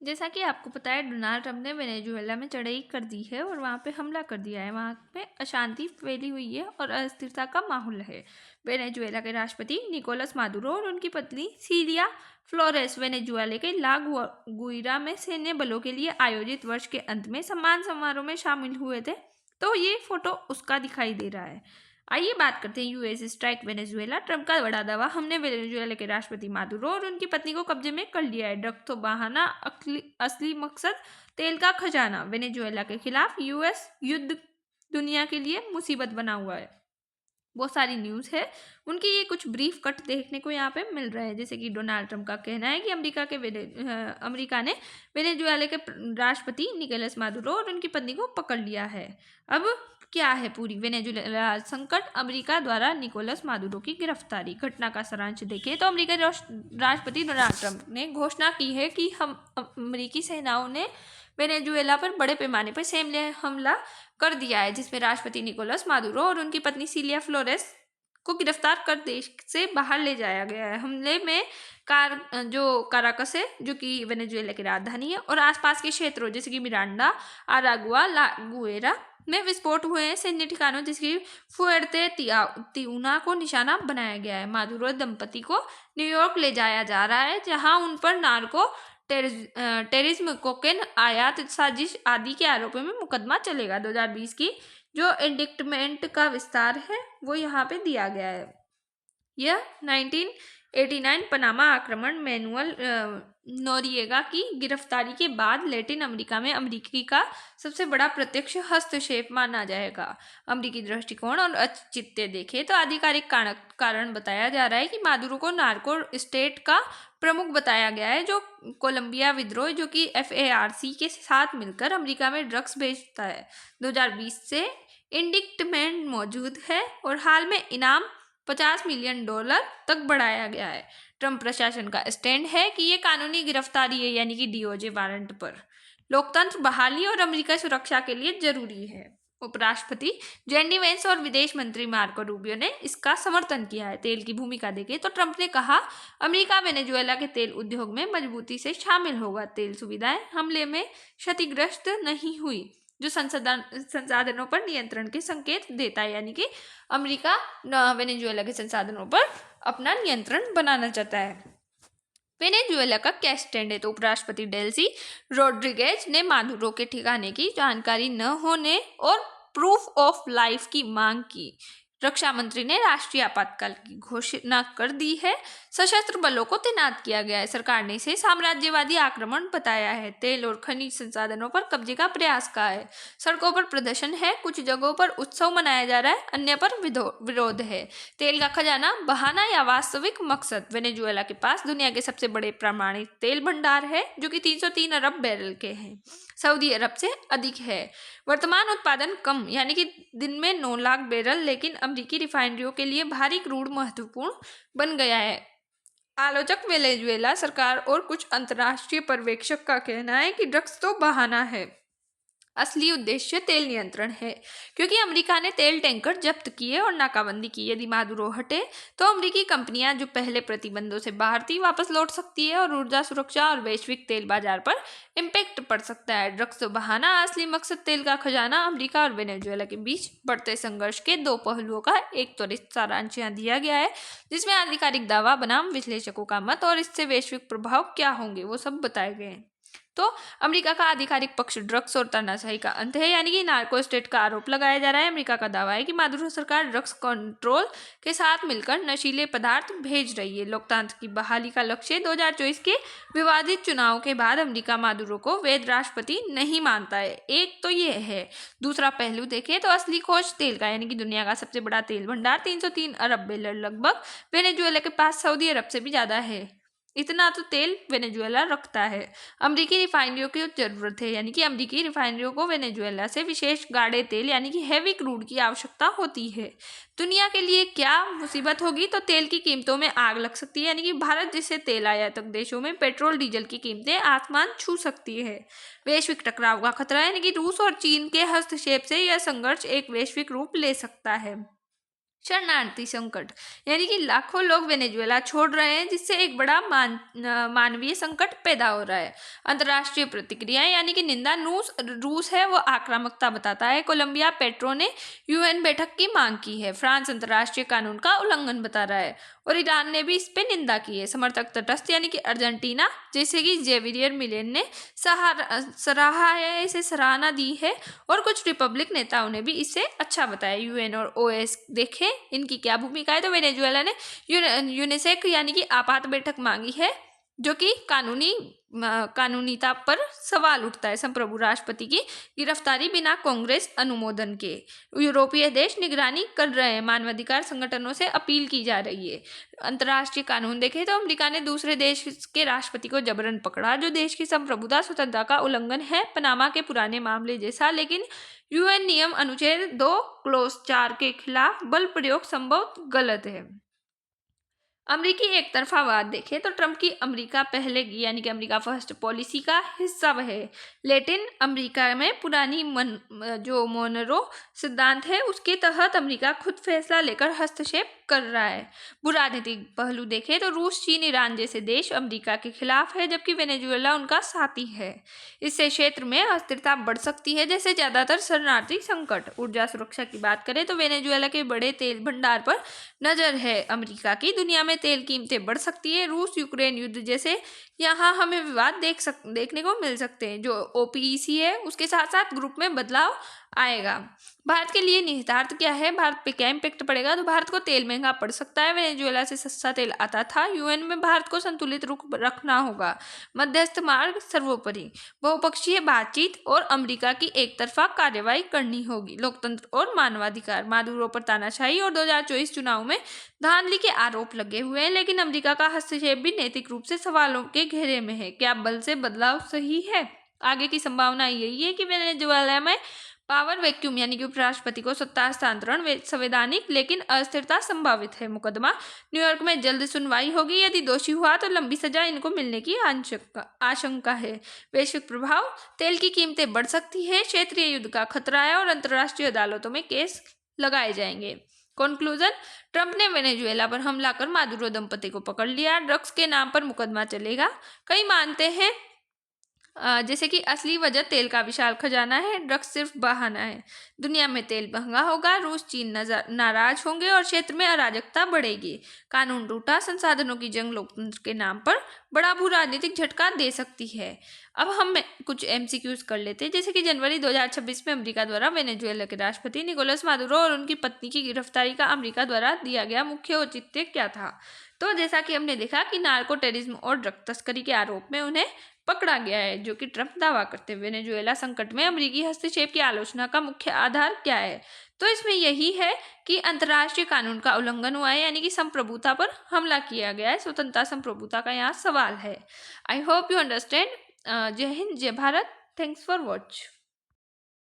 जैसा कि आपको पता है, डोनाल्ड ट्रंप ने वेनेजुएला में चढ़ाई कर दी है और वहाँ पे हमला कर दिया है। वहाँ पे अशांति फैली हुई है और अस्थिरता का माहौल है। वेनेजुएला के राष्ट्रपति निकोलस मादुरो और उनकी पत्नी सीलिया फ्लोरेस वेनेजुएला के ला गुइरा में सैन्य बलों के लिए आयोजित वर्ष के अंत में सम्मान समारोह में शामिल हुए थे। तो ये फोटो उसका दिखाई दे रहा है। आइए बात करते हैं यूएस स्ट्राइक वेनेजुएला। ट्रंप का बड़ा दावा, हमने वेनेजुएला के राष्ट्रपति मादुरो और उनकी पत्नी को कब्जे में कर लिया है। ड्रग तो बहाना, असली मकसद तेल का खजाना। वेनेजुएला के खिलाफ यूएस युद्ध दुनिया के लिए मुसीबत बना हुआ है। बहुत सारी न्यूज़ है, उनकी ये कुछ ब्रीफ कट देखने को यहाँ पे मिल रहा है। जैसे कि डोनाल्ड ट्रंप का कहना है कि अमेरिका ने वेनेजुएला के राष्ट्रपति निकोलस मादुरो और उनकी पत्नी को पकड़ लिया है। अब क्या है पूरी वेनेजुएला संकट? अमेरिका द्वारा निकोलस मादुरो की गिरफ्तारी। घटना का सारांश देखें तो अमेरिकी राष्ट्रपति डोनाल्ड ट्रंप ने घोषणा की है कि हम अमेरिकी सेनाओं ने वेनेजुएला पर बड़े पैमाने पर सैन्य हमला कर दिया है, जिसमें राष्ट्रपति निकोलस मादुरो और उनकी पत्नी सीलिया फ्लोरेस को गिरफ्तार कर देश से बाहर ले जाया गया है। हमले में काराकस है, जो कि वेनेजुएला की राजधानी है, और आसपास के क्षेत्रों जैसे कि मिरांडा, अरागुआ, ला गुएरा में विस्फोट हुए हैं। सैन्य ठिकानों जैसे कि फुएर्ते तिउना को निशाना बनाया गया है। मादुरो दंपति को न्यूयॉर्क ले जाया जा रहा है, जहां उन पर नार्को टेररिज्म, कोकेन आयात, साजिश आदि के आरोपों में मुकदमा चलेगा। 2020 की जो इंडिक्टमेंट का विस्तार है वो यहाँ पे दिया गया है। यह 1989 पनामा आक्रमण, मैनुअल नोरिएगा की गिरफ्तारी के बाद लैटिन अमेरिका में अमेरिकी का सबसे बड़ा प्रत्यक्ष हस्तक्षेप माना जाएगा। अमेरिकी दृष्टिकोण और औचित्य देखें तो आधिकारिक कारण बताया जा रहा है कि मादुरो को नार्को स्टेट का प्रमुख बताया गया है, जो कोलंबिया विद्रोह, जो कि FARC के साथ मिलकर अमेरिका में ड्रग्स बेचता है। 2020 से इंडिक्टमेंट मौजूद है और हाल में इनाम $50 मिलियन तक बढ़ाया गया है। ट्रंप प्रशासन का स्टैंड है कि ये कानूनी गिरफ्तारी है, यानी कि DOJ वारंट पर लोकतंत्र बहाली और अमेरिका सुरक्षा के लिए जरूरी है। उपराष्ट्रपति जेडी वेंस और विदेश मंत्री मार्को रूबियो ने इसका समर्थन किया है। तेल की भूमिका देखें तो ट्रंप ने कहा, अमेरिका वेनेजुएला के तेल उद्योग में मजबूती से शामिल होगा। तेल सुविधाएं हमले में क्षतिग्रस्त नहीं हुई, जो संसाधनों पर नियंत्रण के संकेत देता है, यानी कि अमेरिका वेनेजुएला के संसाधनों पर अपना नियंत्रण बनाना चाहता है। वेनेजुएला का क्या स्टैंड है? तो उपराष्ट्रपति डेल्सी रोड्रिगेज ने मादुरो के ठिकाने की जानकारी न होने और प्रूफ ऑफ लाइफ की मांग की। रक्षा मंत्री ने राष्ट्रीय आपातकाल की घोषणा कर दी है। सशस्त्र बलों को तैनात किया गया है। सरकार ने इसे साम्राज्यवादी आक्रमण बताया है। तेल और खनिज संसाधनों पर कब्जे का प्रयास कहा है। सड़कों पर प्रदर्शन है, कुछ जगहों पर उत्सव मनाया जा रहा है, अन्य पर विरोध है। तेल का खजाना, बहाना या वास्तविक मकसद? वेनेजुएला के पास दुनिया के सबसे बड़े प्रमाणित तेल भंडार है, जो कि 303 अरब बैरल के हैं। सऊदी अरब से अधिक है। वर्तमान उत्पादन कम, यानी कि दिन में 9 लाख बैरल, लेकिन अमेरिकी रिफाइनरियों के लिए भारी क्रूड महत्वपूर्ण बन गया है। आलोचक वेनेजुएला सरकार और कुछ अंतर्राष्ट्रीय पर्यवेक्षक का कहना है कि ड्रग्स तो बहाना है, असली उद्देश्य तेल नियंत्रण है, क्योंकि अमेरिका ने तेल टैंकर जब्त किए और नाकाबंदी की। यदि मादुरो हटे तो अमेरिकी कंपनियां जो पहले प्रतिबंधों से बाहर थी वापस लौट सकती है और ऊर्जा सुरक्षा और वैश्विक तेल बाजार पर इम्पैक्ट पड़ सकता है। ड्रग्स तो बहाना, असली मकसद तेल का खजाना। अमेरिका और वेनेजुएला के बीच बढ़ते संघर्ष के दो पहलुओं का एक त्वरित सारांश यहाँ दिया गया है, जिसमें आधिकारिक दावा बनाम विश्लेषकों का मत और इससे वैश्विक प्रभाव क्या होंगे वो सब बताए गए हैं। तो अमेरिका का आधिकारिक पक्ष ड्रग्स और तानाशाही का अंत है, यानी कि नार्को स्टेट का आरोप लगाया जा रहा है। अमेरिका का दावा है कि मादुरो सरकार ड्रग्स कंट्रोल के साथ मिलकर नशीले पदार्थ भेज रही है। लोकतंत्र की बहाली का लक्ष्य। 2024 के विवादित चुनाव के बाद अमेरिका मादुरो को वैध राष्ट्रपति नहीं मानता है। एक तो ये है। दूसरा पहलू देखें तो असली खोज तेल का, यानी कि दुनिया का सबसे बड़ा तेल भंडार 303 अरब बैरल लगभग वेनेजुएला के पास सऊदी अरब से भी ज्यादा है। इतना तो तेल वेनेजुएला रखता है। अमेरिकी रिफाइनरियों की जरूरत है, यानी कि अमेरिकी रिफाइनरियों को वेनेजुएला से विशेष गाढ़े तेल, यानी कि हैवी क्रूड की आवश्यकता होती है। दुनिया के लिए क्या मुसीबत होगी? तो तेल की कीमतों में आग लग सकती है, यानी कि भारत जैसे तेल आयातक देशों में पेट्रोल डीजल की कीमतें आसमान छू सकती है। वैश्विक टकराव का खतरा है, यानी कि रूस और चीन के हस्तक्षेप से यह संघर्ष एक वैश्विक रूप ले सकता है। शरणार्थी संकट, यानी कि लाखों लोग वेनेजुएला छोड़ रहे हैं, जिससे एक बड़ा मानवीय संकट पैदा हो रहा है। अंतर्राष्ट्रीय प्रतिक्रियाएं, यानी कि निंदा, रूस है वो आक्रामकता बताता है। कोलंबिया पेट्रो ने यूएन बैठक की मांग की है। फ्रांस अंतर्राष्ट्रीय कानून का उल्लंघन बता रहा है और ईरान ने भी इस पे निंदा की है। समर्थक तटस्थ, यानी कि अर्जेंटीना, जैसे कि जेवियर मिलेन ने सराहा है, इसे सराहना दी है और कुछ रिपब्लिक नेताओं ने भी इसे अच्छा बताया। यूएन और ओएस देखें इनकी क्या भूमिका है, तो वेनेजुएला ने यूनेसेक यानी कि आपात बैठक मांगी है, जो कि कानूनीता पर सवाल उठता है। संप्रभु राष्ट्रपति की गिरफ्तारी बिना कांग्रेस अनुमोदन के। यूरोपीय देश निगरानी कर रहे हैं। मानवाधिकार संगठनों से अपील की जा रही है। अंतर्राष्ट्रीय कानून देखें तो अमेरिका ने दूसरे देश के राष्ट्रपति को जबरन पकड़ा, जो देश की संप्रभुता स्वतंत्रता का उल्लंघन है, पनामा के पुराने मामले जैसा। लेकिन यूएन नियम अनुच्छेद 2 क्लॉज 4 के खिलाफ बल प्रयोग संभव गलत है। अमरीकी एक तरफावाद देखें तो ट्रंप की अमेरिका पहले की, यानी कि अमेरिका फर्स्ट पॉलिसी का हिस्सा वह है। लैटिन अमेरिका में पुरानी जो मोनरो सिद्धांत है, उसके तहत अमेरिका खुद फैसला लेकर हस्तक्षेप कर रहा है। भूराजनीतिक पहलू देखें तो रूस, चीन, ईरान जैसे देश अमेरिका के खिलाफ है, जबकि वेनेजुएला उनका साथी है। इससे क्षेत्र में अस्थिरता बढ़ सकती है, जैसे ज्यादातर शरणार्थी संकट। ऊर्जा सुरक्षा की बात करें तो वेनेजुएला के बड़े तेल भंडार पर नजर है अमेरिका की। दुनिया में तेल कीमतें बढ़ सकती है। रूस यूक्रेन युद्ध जैसे यहाँ हमें विवाद देखने को मिल सकते हैं। जो ओपीईसी है उसके साथ साथ ग्रुप में बदलाव आएगा। भारत के लिए निहितार्थ क्या है, भारत पे क्या इम्पैक्ट पड़ेगा, तो भारत को तेल महंगा पड़ सकता है। वेनेजुएला से सस्ता तेल आता था। यूएन में भारत को संतुलित रुख रखना होगा। मध्यस्थ मार्ग सर्वोपरि। बहुपक्षीय बातचीत और अमेरिका की एक तरफा कार्रवाई करनी होगी। लोकतंत्र और मानवाधिकार। मादुरो पर तानाशाही और 2024 चुनाव में धांधली के आरोप लगे हुए हैं, लेकिन अमेरिका का हस्तक्षेप भी नैतिक रूप से सवालों के घेरे में है। क्या बल से बदलाव सही है? आगे की संभावना यही है कि वेनेजुएला में पावर वैक्यूम, यानी कि उपराष्ट्रपति को सत्ता हस्तांतरण संवैधानिक, लेकिन अस्थिरता संभावित है। मुकदमा न्यूयॉर्क में जल्द सुनवाई होगी। यदि दोषी हुआ तो लंबी सजा इनको मिलने की आशंका है। वैश्विक प्रभाव। तेल की कीमतें बढ़ सकती है, क्षेत्रीय युद्ध का खतरा है और अंतर्राष्ट्रीय अदालतों में केस लगाए जाएंगे। कंक्लूजन। ट्रंप ने वेनेजुएला पर हमला कर मादुरो दंपति को पकड़ लिया। ड्रग्स के नाम पर मुकदमा चलेगा। कई मानते हैं जैसे कि असली वजह तेल का विशाल खजाना है, ड्रग्स सिर्फ बहाना है। दुनिया में तेल महंगा होगा, रूस चीन नाराज होंगे और क्षेत्र में अराजकता बढ़ेगी। कानून टूटा, संसाधनों की जंग लोकतंत्र के नाम पर बड़ा भू राजनीतिक झटका दे सकती है। अब हम कुछ एमसीक्यूज कर लेते हैं, जैसे कि जनवरी 2026 में अमेरिका द्वारा वेनेजुएला के राष्ट्रपति निकोलस मादुरो और उनकी पत्नी की गिरफ्तारी का अमेरिका द्वारा दिया गया मुख्य औचित्य क्या था। तो जैसा कि हमने देखा कि नार्को टेररिज्म और ड्रग तस्करी के आरोप में उन्हें पकड़ा गया है, जो कि ट्रंप दावा करते हैं। वेनेजुएला संकट में अमेरिकी हस्तक्षेप की आलोचना का मुख्य आधार क्या है, तो इसमें यही है कि अंतर्राष्ट्रीय कानून का उल्लंघन हुआ है, यानी कि संप्रभुता पर हमला किया गया है। स्वतंत्रता संप्रभुता का यहाँ सवाल है। I hope you understand. जय हिंद, जय भारत। Thanks for watch.